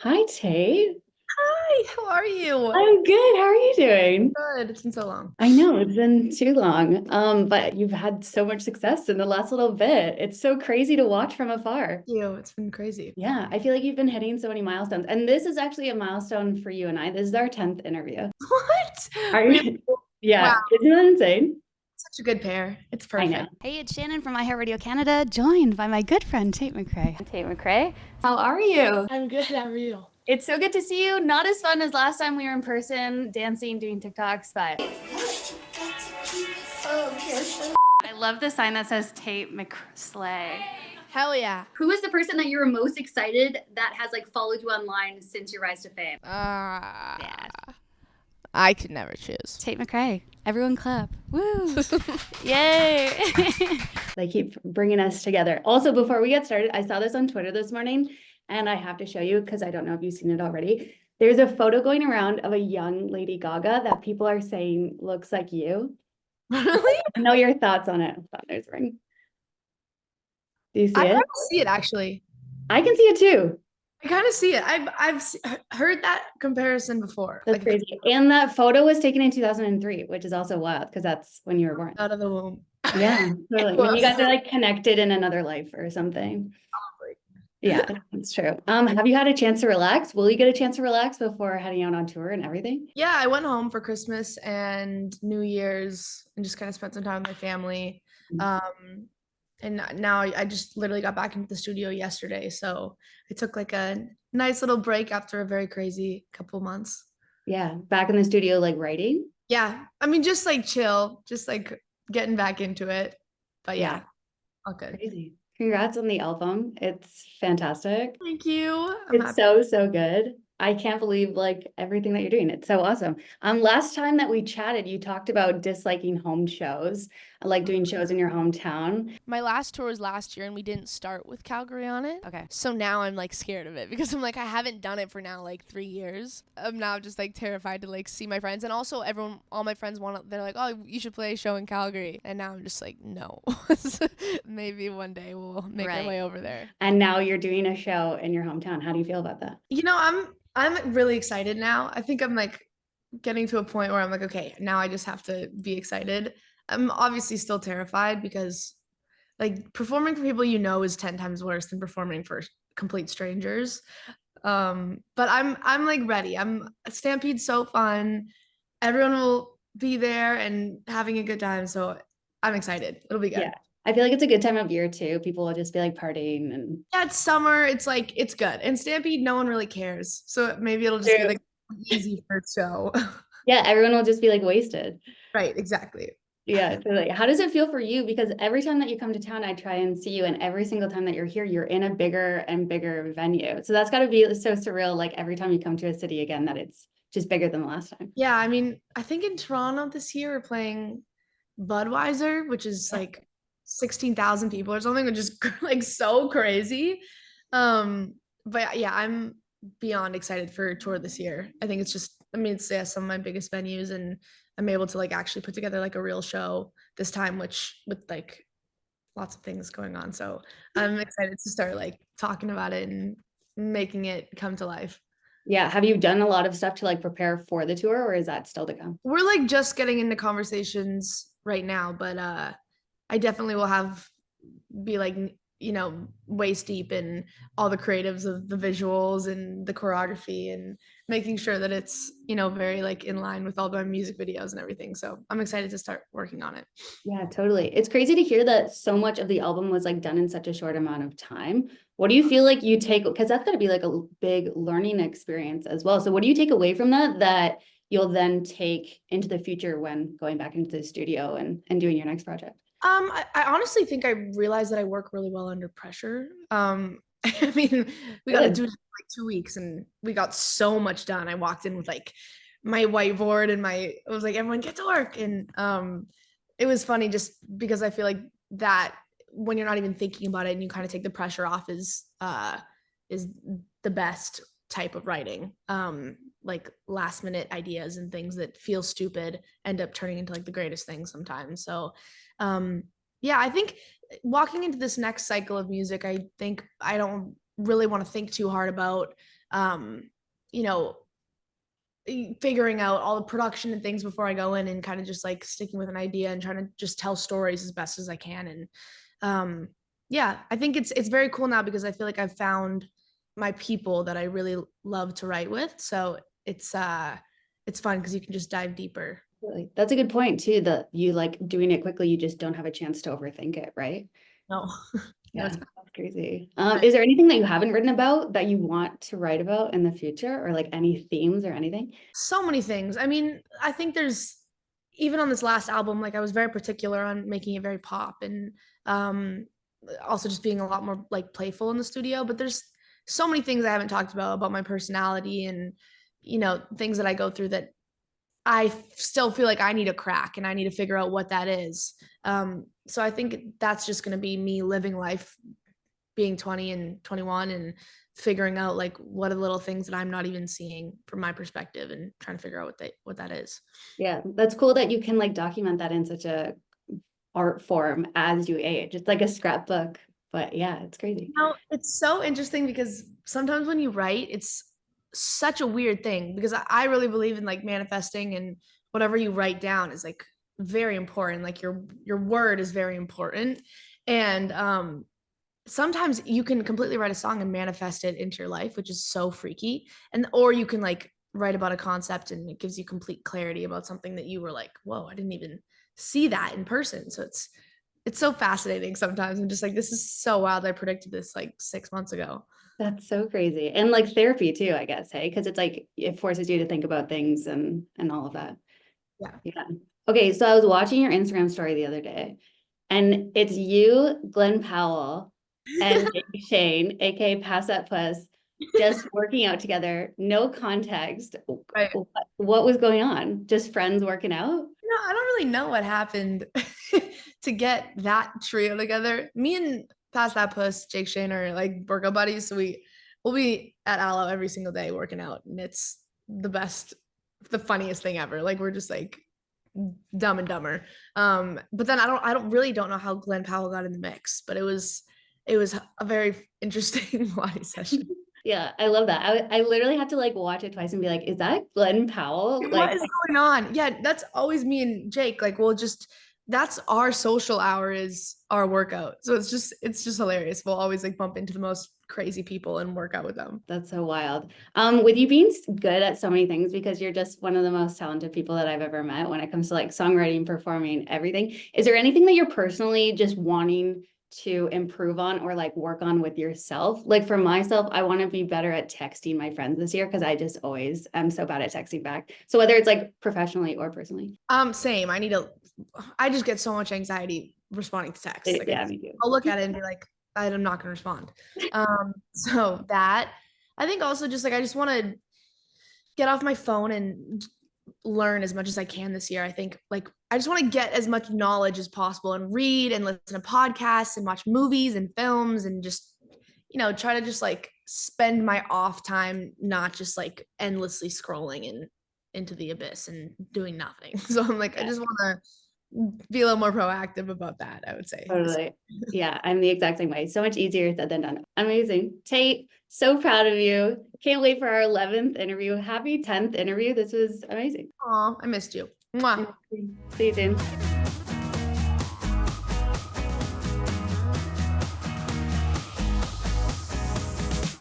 Hi, Tate. Hi, how are you? I'm good. How are you doing? Good. It's been so long. I know it's been too long. But you've had so much success in the last little bit. It's so crazy to watch from afar. You, it's been crazy. Yeah, I feel like you've been hitting so many milestones. And this is actually a milestone for you and I. This is our 10th interview. What? Are Really? you? Wow, Yeah, isn't that insane? such a good pair. It's I know. perfect. Hey, it's Shannon from iHeartRadio Canada, joined by my good friend Tate McRae. Tate McRae, how are you? I'm good. How are you? It's so good to see you. Not as fun as last time we were in person, dancing, doing TikToks, but I love the sign that says Tate McSlay. Hell yeah. Who is the person that you're most excited that has like followed you online since your rise to fame? I could never choose. Tate McRae. Everyone clap. Woo! Yay! They keep bringing us together. Also, before we get started, I saw this on Twitter this morning, and I have to show you because I don't know if you've seen it already. There's a photo going around of a young Lady Gaga that people are saying looks like you. Really? I know your thoughts on it. Oh, there's a ring. Do you I see kind it? of see it actually. I can see it too. I kind of see it. Heard that comparison before. That's Like crazy. And that photo was taken in 2003, which is also wild because that's when you were born. out of the womb. Yeah, It totally. When you was. guys are like connected in another life or something. Yeah, that's true. Have you had a chance to relax? Will you get a chance to relax before heading out on tour and everything? Yeah, I went home for Christmas and New Year's and just kind of spent some time with my family. Um, and now I just literally got back into the studio yesterday. So I took like a nice little break after a very crazy couple months. Yeah, back in the studio, like writing. Yeah, I mean, just like chill, just like getting back into it. But Yeah, yeah, all good. crazy. Congrats on the album. It's fantastic. Thank you. I'm It's happy. so, so good. I can't believe like everything that you're doing. It's so awesome. Last time that we chatted, you talked about disliking home shows, like doing shows in your hometown. My last tour was last year and we didn't start with Calgary on it. Okay. So now I'm like scared of it because I'm like, I haven't done it for now like 3 years. I'm now just like terrified to like see my friends. And also all my friends they're like, oh, you should play a show in Calgary. And now I'm just like, no. Maybe one day we'll make our Right. way over there. And now you're doing a show in your hometown. How do you feel about that? I'm really excited now. I think I'm like getting to a point where I'm like, okay, now I just have to be excited. I'm obviously still terrified because like performing for people you know is 10 times worse than performing for complete strangers. But I'm like ready. I'm Stampede's so fun. Everyone will be there and having a good time. So I'm excited. It'll be good. Yeah. I feel like it's a good time of year too. People will just be like partying and Yeah, it's summer. It's like it's good. And Stampede, no one really cares. So maybe it'll just be true. like easy first show. Yeah, everyone will just be like wasted. Right, exactly. Yeah. So like, how does it feel for you? Because every time that you come to town, I try and see you, and every single time that you're here, you're in a bigger and bigger venue. So that's got to be so surreal. Like every time you come to a city again, that it's just bigger than the last time. Yeah, I mean, I think in Toronto this year we're playing Budweiser, which is like 16,000 people or something, which is like so crazy. But yeah, I'm beyond excited for tour this year. I think it's just, I mean, it's yeah, some of my biggest venues, and I'm able to like actually put together like a real show this time, which with like lots of things going on. So I'm excited to start like talking about it and making it come to life. Yeah. Have you done a lot of stuff to like prepare for the tour, or is that still to come? We're like just getting into conversations right now, but I definitely will have be like waist deep in all the creatives of the visuals and the choreography and making sure that it's very like in line with all my music videos and everything. So I'm excited to start working on it. Yeah, totally. It's crazy to hear that so much of the album was like done in such a short amount of time. What do you feel like you take, because that's got to be like a big learning experience as well. So what do you take away from that you'll then take into the future when going back into the studio and doing your next project? I honestly think I realized that I work really well under pressure. I mean, we got to Good. do it in like 2 weeks and we got so much done. I walked in with like my whiteboard and it was like, everyone get to work. And it was funny just because I feel like that when you're not even thinking about it and you kind of take the pressure off is the best type of writing. Like last minute ideas and things that feel stupid end up turning into like the greatest things sometimes. So yeah, I think walking into this next cycle of music, I think I don't really want to think too hard about you know, figuring out all the production and things before I go in, and kind of just like sticking with an idea and trying to just tell stories as best as I can. And yeah, I think it's very cool now because I feel like I've found my people that I really love to write with. So it's fun because you can just dive deeper. Really. That's a good point too, that you like doing it quickly, you just don't have a chance to overthink it, right? No. Yeah, it's that's crazy. Is there anything that you haven't written about that you want to write about in the future, or like any themes or anything? so many things. I mean, I think there's, even on this last album, like I was very particular on making it very pop, and also just being a lot more like playful in the studio. But there's so many things I haven't talked about my personality, and things that I go through that I still feel like I need a crack and I need to figure out what that is. So I think that's just going to be me living life, being 20 and 21, and figuring out like what are the little things that I'm not even seeing from my perspective, and trying to figure out what that is. Yeah, that's cool that you can like document that in such a art form as you age. It's like a scrapbook, but yeah, it's crazy. It's so interesting because sometimes when you write, it's such a weird thing, because I really believe in like manifesting, and whatever you write down is like very important. Like your word is very important. And sometimes you can completely write a song and manifest it into your life, which is so freaky. And or you can like write about a concept and it gives you complete clarity about something that you were like, whoa, I didn't even see that in person. So it's so fascinating sometimes. I'm just like, this is so wild. I predicted this like 6 months ago. That's so crazy. And like therapy too, I guess, hey, because it's like it forces you to think about things and all of that. Yeah. Yeah. Okay, so I was watching your Instagram story the other day, and it's you, Glen Powell, and Shane, aka Pass That Puss, just working out together, no context. Right. What was going on? Just friends working out? I don't really know what happened to get that trio together. Me and Pass That Puss, Jake Shane, are like workout buddies. So we'll be at Aloe every single day working out, and it's the best, the funniest thing ever. Like we're just like Dumb and Dumber. But then I don't know how Glen Powell got in the mix, but it was a very interesting Pilates session. Yeah, I love that. I literally had to like watch it twice and be like, is that Glen Powell? What Like, is going on? Yeah, that's always me and Jake. Like, that's our social hour, is our workout. So it's just hilarious. We'll always like bump into the most crazy people and work out with them. that's so wild. With you being good at so many things, because you're just one of the most talented people that I've ever met when it comes to like songwriting, performing, everything. Is there anything that you're personally just wanting to improve on or like work on with yourself? Like for myself, I want to be better at texting my friends this year, because I just always am so bad at texting back. So whether it's like professionally or personally. Same. I just get so much anxiety responding to text. Like, Yeah, me too. I'll look at it and be like, I'm not gonna respond. So that, I think also just like I just want to get off my phone and learn as much as I can this year. I think like I just want to get as much knowledge as possible, and read and listen to podcasts and watch movies and films, and just try to just like spend my off time not just like endlessly scrolling into the abyss and doing nothing. So I'm like, I just want to be a little more proactive about that, I would say. Totally. Yeah, I'm the exact same way. So much easier said than done. Amazing. Tate, so proud of you. Can't wait for our 11th interview. Happy 10th interview. This was amazing. Aw, I missed you. Mwah. See you soon.